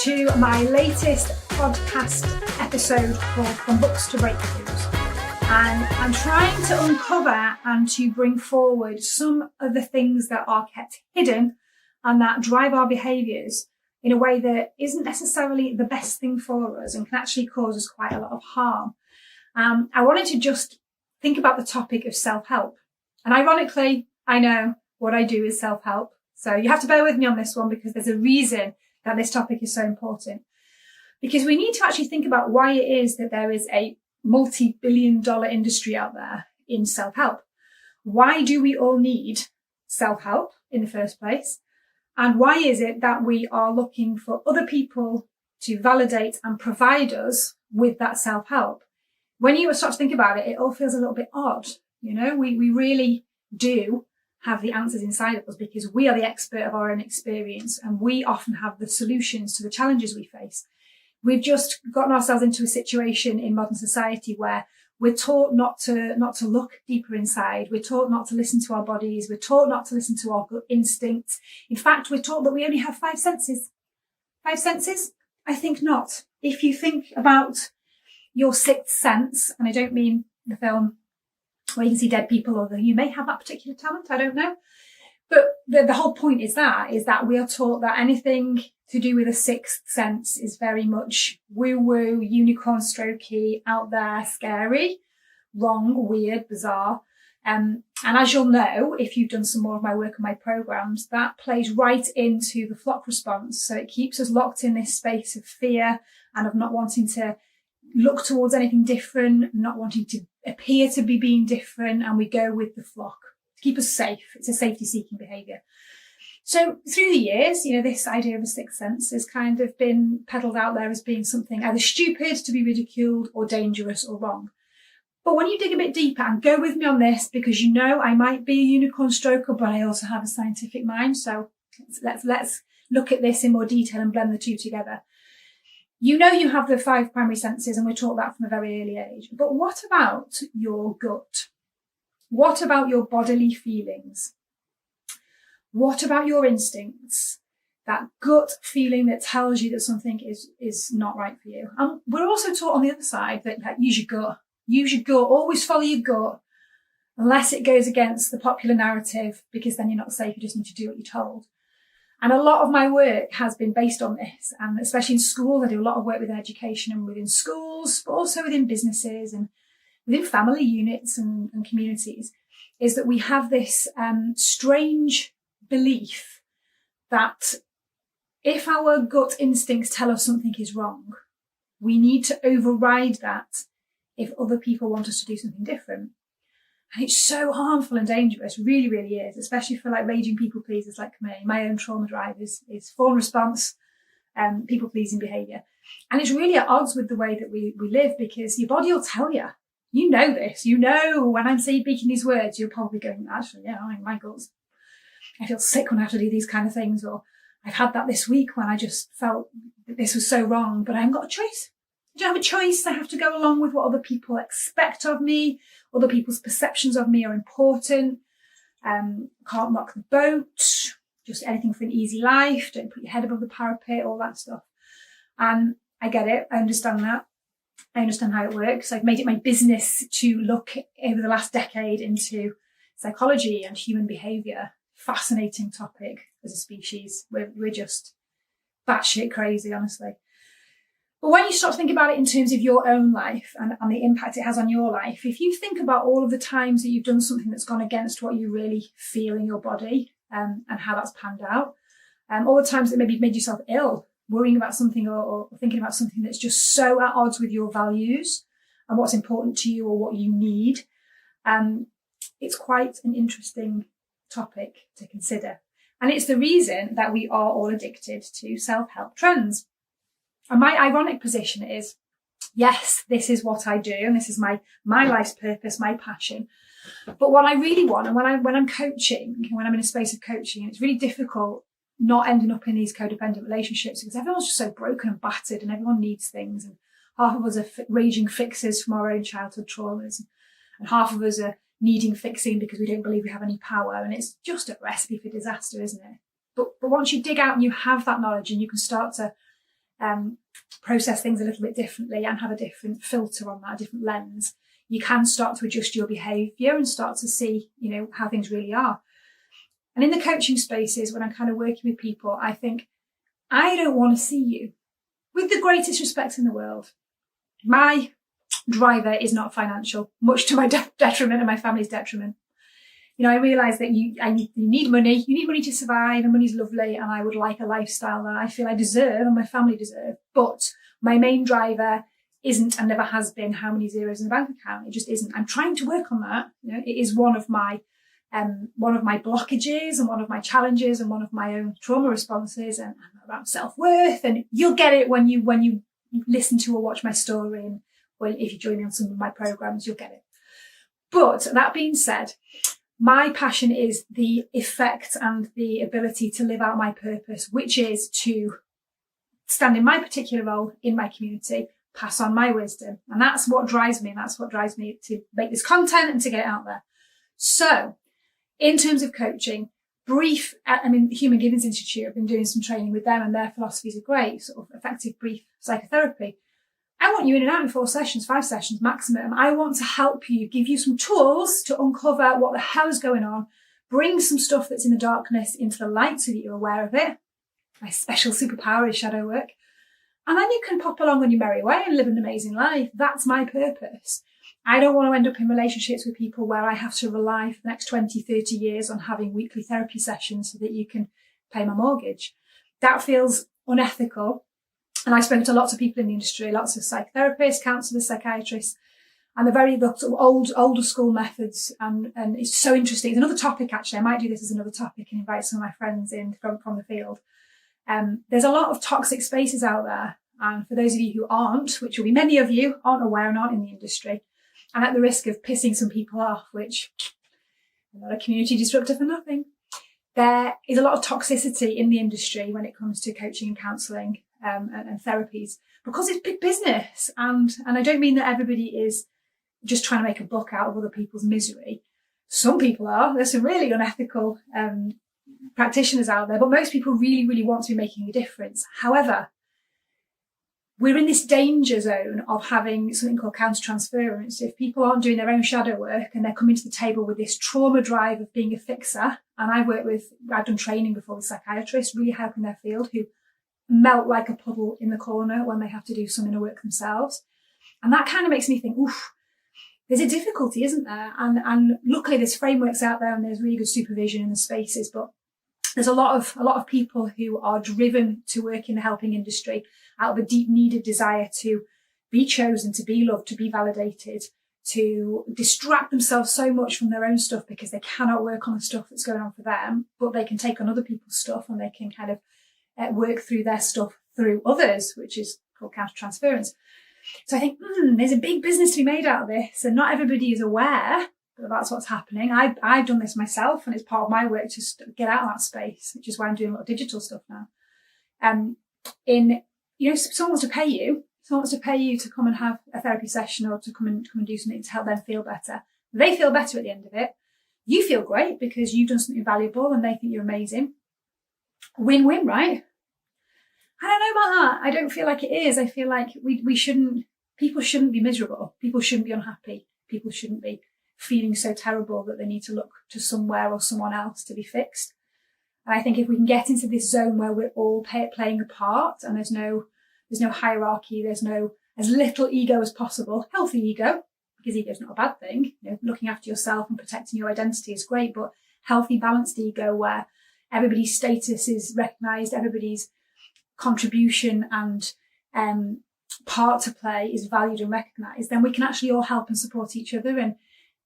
to my latest podcast episode called From Books to Breakthroughs. And I'm trying to uncover and to bring forward some of the things that are kept hidden and that drive our behaviours in a way that isn't necessarily the best thing for us and can actually cause us quite a lot of harm. I wanted to just think about the topic of self-help. And ironically, I know what I do is self-help. So you have to bear with me on this one because there's a reason that this topic is so important. Because we need to actually think about why it is that there is a multi-billion-dollar industry out there in self-help. Why do we all need self-help in the first place? And why is it that we are looking for other people to validate and provide us with that self-help? When you start to think about it, it all feels a little bit odd. You know, we really do have the answers inside of us because we are the expert of our own experience and we often have the solutions to the challenges we face. We've just gotten ourselves into a situation in modern society where we're taught not to look deeper inside. We're taught not to listen to our bodies. We're taught not to listen to our gut instincts. In fact, we're taught that we only have 5 senses. 5 senses? I think not. If you think about your 6th sense, and I don't mean the film where you can see dead people, although you may have that particular talent, I don't know. But the whole point is that we are taught that anything to do with a 6th sense is very much woo-woo, unicorn strokey, out there, scary, wrong, weird, bizarre. And as you'll know, if you've done some more of my work on my programs, that plays right into the flock response. So it keeps us locked in this space of fear and of not wanting to look towards anything different, not wanting to appear to be being different, and we go with the flock to keep us safe. It's a safety-seeking behaviour. So through the years, this idea of a 6th sense has kind of been peddled out there as being something either stupid, to be ridiculed, or dangerous or wrong. But when you dig a bit deeper, and go with me on this, because I might be a unicorn stroker, but I also have a scientific mind. So let's look at this in more detail and blend the two together. You have the 5 primary senses, and we're taught that from a very early age. But what about your gut? What about your bodily feelings? What about your instincts? That gut feeling that tells you that something is not right for you. And we're also taught on the other side that use your gut. Use your gut. Always follow your gut, unless it goes against the popular narrative, because then you're not safe. You just need to do what you're told. And a lot of my work has been based on this, and especially in schools, I do a lot of work within education and within schools, but also within businesses and within family units and communities, is that we have this strange belief that if our gut instincts tell us something is wrong, we need to override that if other people want us to do something different. And it's so harmful and dangerous, really, really is, especially for raging people pleasers like me. My own trauma drive is fawn response, people pleasing behaviour. And it's really at odds with the way that we live, because your body will tell you. You know this. When I'm speaking these words, you're probably going, actually, yeah, my guts. I feel sick when I have to do these kind of things. Or I've had that this week when I just felt that this was so wrong, but I haven't got a choice. I don't have a choice. I have to go along with what other people expect of me. Other people's perceptions of me are important. Can't rock the boat. Just anything for an easy life. Don't put your head above the parapet, all that stuff. And I get it. I understand that. I understand how it works. I've made it my business to look over the last decade into psychology and human behaviour. Fascinating topic as a species. We're just batshit crazy, honestly. But when you start to think about it in terms of your own life and the impact it has on your life, if you think about all of the times that you've done something that's gone against what you really feel in your body and how that's panned out, all the times that maybe you've made yourself ill, worrying about something or thinking about something that's just so at odds with your values and what's important to you or what you need, it's quite an interesting topic to consider. And it's the reason that we are all addicted to self-help trends. And my ironic position is, yes, this is what I do, and this is my life's purpose, my passion. But what I really want, and when I'm coaching, when I'm in a space of coaching, and it's really difficult not ending up in these codependent relationships because everyone's just so broken and battered, and everyone needs things. And half of us are raging fixers from our own childhood traumas, and half of us are needing fixing because we don't believe we have any power. And it's just a recipe for disaster, isn't it? But once you dig out and you have that knowledge and you can start to process things a little bit differently and have a different filter on that, a different lens, you can start to adjust your behaviour and start to see, how things really are. And in the coaching spaces, when I'm kind of working with people, I think, I don't want to see you. With the greatest respect in the world, my driver is not financial, much to my detriment and my family's detriment. I realise that you need money. You need money to survive, and money's lovely, and I would like a lifestyle that I feel I deserve and my family deserve. But my main driver isn't and never has been how many zeros in the bank account. It just isn't. I'm trying to work on that. It is one of my blockages and one of my challenges and one of my own trauma responses and around self-worth. And you'll get it when you listen to or watch my story, and if you join me on some of my programs, you'll get it. But that being said, my passion is the effect and the ability to live out my purpose, which is to stand in my particular role in my community, pass on my wisdom. And that's what drives me. And that's what drives me to make this content and to get it out there. So in terms of coaching, the Human Givings Institute, I've been doing some training with them, and their philosophies are great, sort of effective brief psychotherapy. I want you in and out in 4 sessions, 5 sessions maximum. I want to help you, give you some tools to uncover what the hell is going on, bring some stuff that's in the darkness into the light so that you're aware of it. My special superpower is shadow work. And then you can pop along on your merry way and live an amazing life. That's my purpose. I don't want to end up in relationships with people where I have to rely for the next 20, 30 years on having weekly therapy sessions so that you can pay my mortgage. That feels unethical. And I've spoken to lots of people in the industry, lots of psychotherapists, counsellors, psychiatrists, and the very older school methods. And it's so interesting. It's another topic, actually. I might do this as another topic and invite some of my friends in from the field. There's a lot of toxic spaces out there. And for those of you who aren't, which will be many of you, aren't aware and aren't in the industry, and at the risk of pissing some people off, which I'm not a community disruptor for nothing, there is a lot of toxicity in the industry when it comes to coaching and counselling and therapies, because it's big business. And I don't mean that everybody is just trying to make a buck out of other people's misery. Some people are. There's some really unethical practitioners out there, but most people really, really want to be making a difference. However, we're in this danger zone of having something called countertransference. If people aren't doing their own shadow work and they're coming to the table with this trauma drive of being a fixer, and I've done training before with psychiatrists, really helping their field, who melt like a puddle in the corner when they have to do some inner work themselves. And that kind of makes me think, oof, there's a difficulty, isn't there? And luckily there's frameworks out there and there's really good supervision in the spaces, but there's a lot of people who are driven to work in the helping industry out of a deep needed desire to be chosen, to be loved, to be validated, to distract themselves so much from their own stuff because they cannot work on the stuff that's going on for them, but they can take on other people's stuff and they can kind of work through their stuff through others, which is called countertransference. So I think there's a big business to be made out of this, and not everybody is aware that that's what's happening. I've done this myself, and it's part of my work to get out of that space, which is why I'm doing a lot of digital stuff now. Someone wants to pay you to come and have a therapy session or to come and do something to help them feel better. They feel better at the end of it. You feel great because you've done something valuable and they think you're amazing. Win-win, right? I don't know about that. I don't feel like it is. I feel like people shouldn't be miserable. People shouldn't be unhappy. People shouldn't be feeling so terrible that they need to look to somewhere or someone else to be fixed. And I think if we can get into this zone where we're all playing a part and there's no hierarchy, there's as little ego as possible, healthy ego, because ego is not a bad thing. Looking after yourself and protecting your identity is great, but healthy, balanced ego where everybody's status is recognised, everybody's contribution and part to play is valued and recognised, then we can actually all help and support each other. And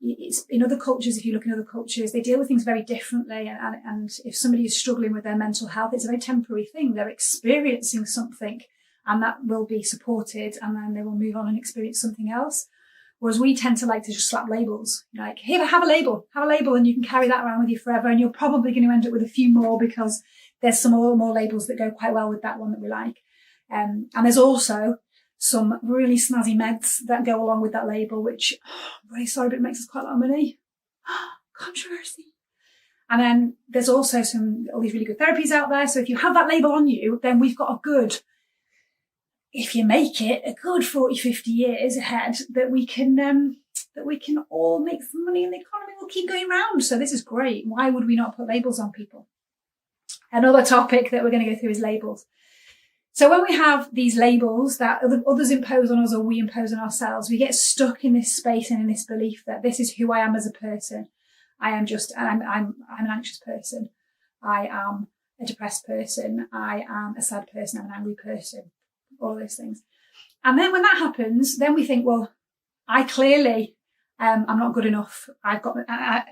it's in other cultures, if you look in other cultures, they deal with things very differently. And if somebody is struggling with their mental health, it's a very temporary thing. They're experiencing something and that will be supported, and then they will move on and experience something else. Whereas we tend to like to just slap labels, like, here, have a label, and you can carry that around with you forever. And you're probably going to end up with a few more because there's some more labels that go quite well with that one that we like. And there's also some really snazzy meds that go along with that label, which, I'm really sorry, but it makes us quite a lot of money. Controversy. And then there's also all these really good therapies out there. So if you have that label on you, then we've got a good if you make it a good 40, 50 years ahead, that we can all make some money and the economy will keep going round. So this is great. Why would we not put labels on people? Another topic that we're going to go through is labels. So when we have these labels that others impose on us or we impose on ourselves, we get stuck in this space and in this belief that this is who I am as a person. I'm an anxious person. I am a depressed person. I am a sad person. I'm an angry person. All those things. And then when that happens, then we think, well, I clearly I'm not good enough.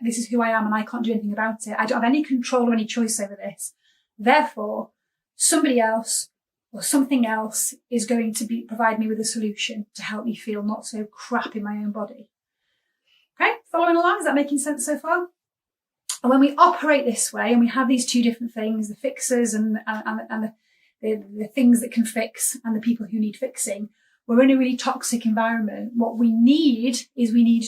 This is who I am and I can't do anything about it. I don't have any control or any choice over this. Therefore, somebody else or something else is going to provide me with a solution to help me feel not so crap in my own body. Okay, following along, is that making sense so far? And when we operate this way and we have these two different things, the fixers and the things that can fix and the people who need fixing, we're in a really toxic environment. What we need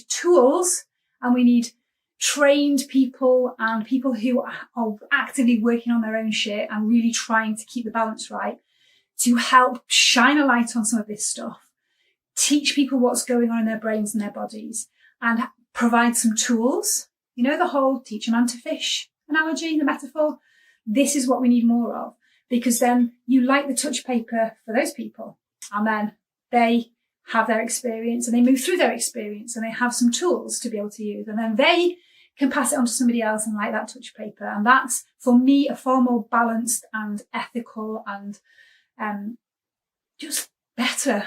tools, and we need trained people and people who are actively working on their own shit and really trying to keep the balance right, to help shine a light on some of this stuff, teach people what's going on in their brains and their bodies, and provide some tools. You know, the whole teach a man to fish analogy, the metaphor. This is what we need more of, because then you light the touch paper for those people, and then they have their experience and they move through their experience and they have some tools to be able to use, and then they can pass it on to somebody else and light that touch paper. And that's, for me, a far more balanced and ethical and just better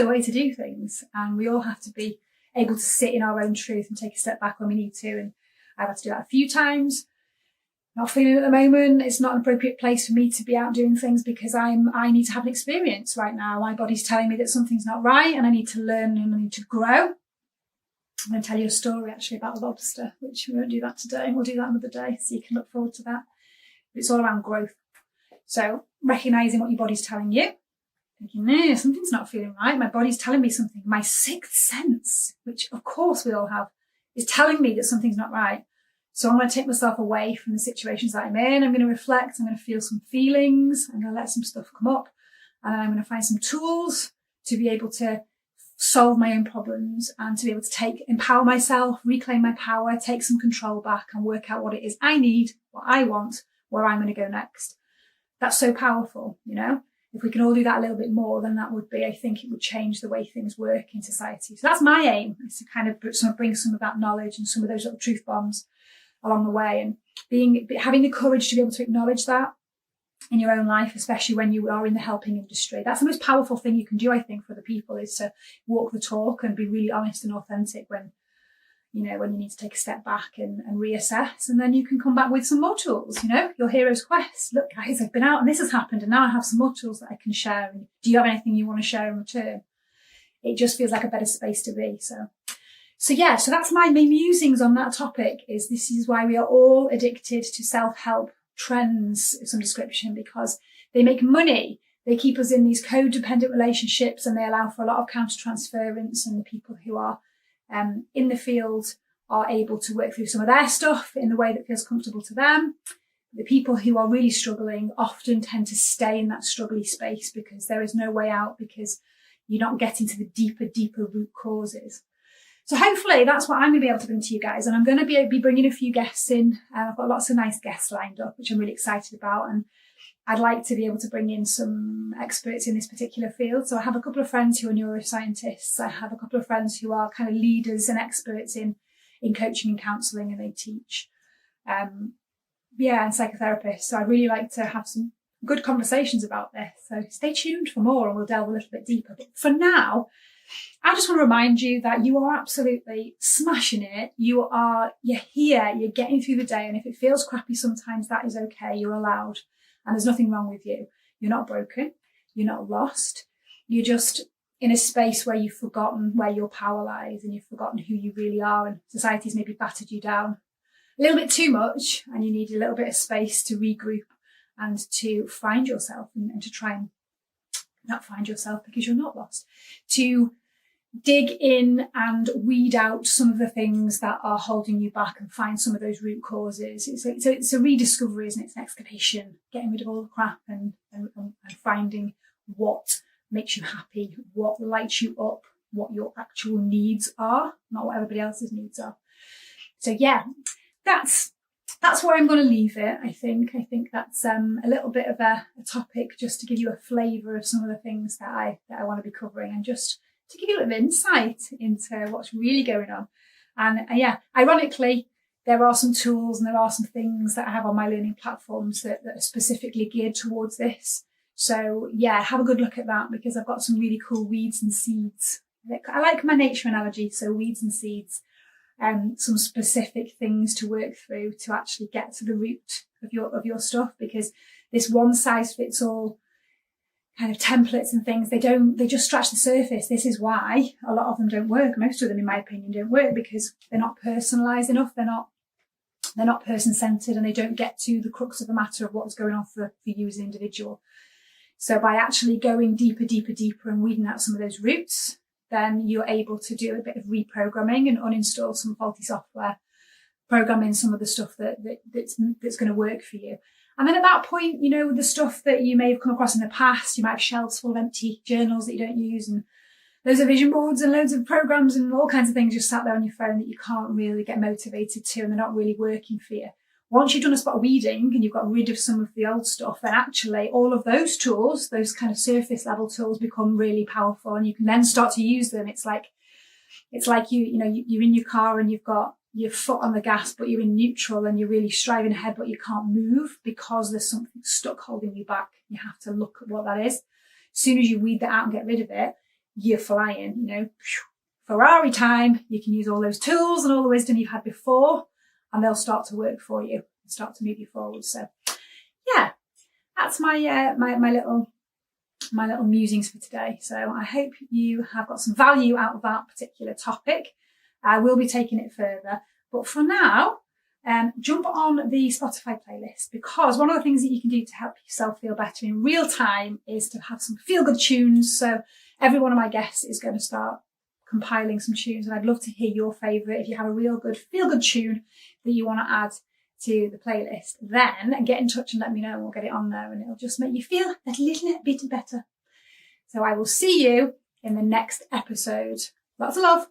way to do things. And we all have to be able to sit in our own truth and take a step back when we need to. And I've had to do that a few times. Not feeling it at the moment. It's not an appropriate place for me to be out doing things because I need to have an experience right now. My body's telling me that something's not right and I need to learn and I need to grow. I'm going to tell you a story actually about a lobster, which we won't do that today. We'll do that another day, so you can look forward to that. But it's all around growth. So recognising what your body's telling you, thinking, no, something's not feeling right. My body's telling me something. My sixth sense, which of course we all have, is telling me that something's not right. So I'm going to take myself away from the situations that I'm in. I'm going to reflect. I'm going to feel some feelings. I'm going to let some stuff come up. And then I'm going to find some tools to be able to solve my own problems and to be able to empower myself, reclaim my power, take some control back and work out what it is I need, what I want, where I'm going to go next. That's so powerful, you know. If we can all do that a little bit more, then that would be, I think it would change the way things work in society. So that's my aim, is to kind of bring some of that knowledge and some of those little truth bombs along the way, and having the courage to be able to acknowledge that in your own life, especially when you are in the helping industry. That's the most powerful thing you can do, I think, for the people, is to walk the talk and be really honest and authentic when you need to take a step back and reassess, and then you can come back with some more tools, your hero's quest. Look, guys, I've been out and this has happened and now I have some more tools that I can share. And do you have anything you want to share in return? It just feels like a better space to be. So that's my musings on that topic. This is why we are all addicted to self-help trends of some description, because they make money. They keep us in these codependent relationships and they allow for a lot of counter-transference, and the people who are in the field are able to work through some of their stuff in the way that feels comfortable to them. The people who are really struggling often tend to stay in that struggly space because there is no way out, because you're not getting to the deeper root causes. So hopefully that's what I'm going to be able to bring to you guys. And I'm going to be bringing a few guests in. I've got lots of nice guests lined up, which I'm really excited about. And I'd like to be able to bring in some experts in this particular field. So I have a couple of friends who are neuroscientists. I have a couple of friends who are kind of leaders and experts in coaching and counselling, and they teach. And psychotherapists. So I'd really like to have some good conversations about this. So stay tuned for more and we'll delve a little bit deeper. But for now, I just want to remind you that you are absolutely smashing it. You're here, you're getting through the day. And if it feels crappy sometimes, that is okay. You're allowed. And there's nothing wrong with you. You're not broken. You're not lost. You're just in a space where you've forgotten where your power lies and you've forgotten who you really are. And society's maybe battered you down a little bit too much, and you need a little bit of space to regroup and to find yourself and to try and not find yourself, because you're not lost, to dig in and weed out some of the things that are holding you back and find some of those root causes. It's a rediscovery, isn't it? It's an excavation, getting rid of all the crap and finding what makes you happy, what lights you up, what your actual needs are, not what everybody else's needs are. So yeah, that's where I'm going to leave it. I think that's a little bit of a topic just to give you a flavour of some of the things that I want to be covering, and just to give you a little insight into what's really going on. And yeah, ironically, there are some tools and there are some things that I have on my learning platforms that are specifically geared towards this. So yeah, have a good look at that, because I've got some really cool weeds and seeds. I like my nature analogy, so weeds and seeds, some specific things to work through to actually get to the root of your stuff, because this one size fits all kind of templates and things, they just scratch the surface. This is why a lot of them don't work. Most of them, in my opinion, don't work, because they're not personalised enough. They're not person-centred, and they don't get to the crux of the matter of what's going on for you as an individual. So by actually going deeper and weeding out some of those roots, then you're able to do a bit of reprogramming and uninstall some faulty software, program in some of the stuff that's going to work for you. And then at that point, you know, the stuff that you may have come across in the past, you might have shelves full of empty journals that you don't use, and loads of vision boards and loads of programs and all kinds of things just sat there on your phone that you can't really get motivated to, and they're not really working for you. Once you've done a spot of weeding and you've got rid of some of the old stuff, then actually all of those tools, those kind of surface level tools, become really powerful, and you can then start to use them. It's like you're in your car and you've got your foot on the gas, but you're in neutral and you're really striving ahead, but you can't move because there's something stuck holding you back. You have to look at what that is. As soon as you weed that out and get rid of it, you're flying, you know, Ferrari time. You can use all those tools and all the wisdom you've had before, and they'll start to work for you and start to move you forward. So yeah, that's my little musings for today. So I hope you have got some value out of that particular topic. I will be taking it further, but for now, jump on the Spotify playlist, because one of the things that you can do to help yourself feel better in real time is to have some feel-good tunes. So every one of my guests is going to start compiling some tunes, and I'd love to hear your favourite. If you have a real good feel-good tune that you want to add to the playlist, then get in touch and let me know, and we'll get it on there, and it'll just make you feel a little bit better. So I will see you in the next episode. Lots of love.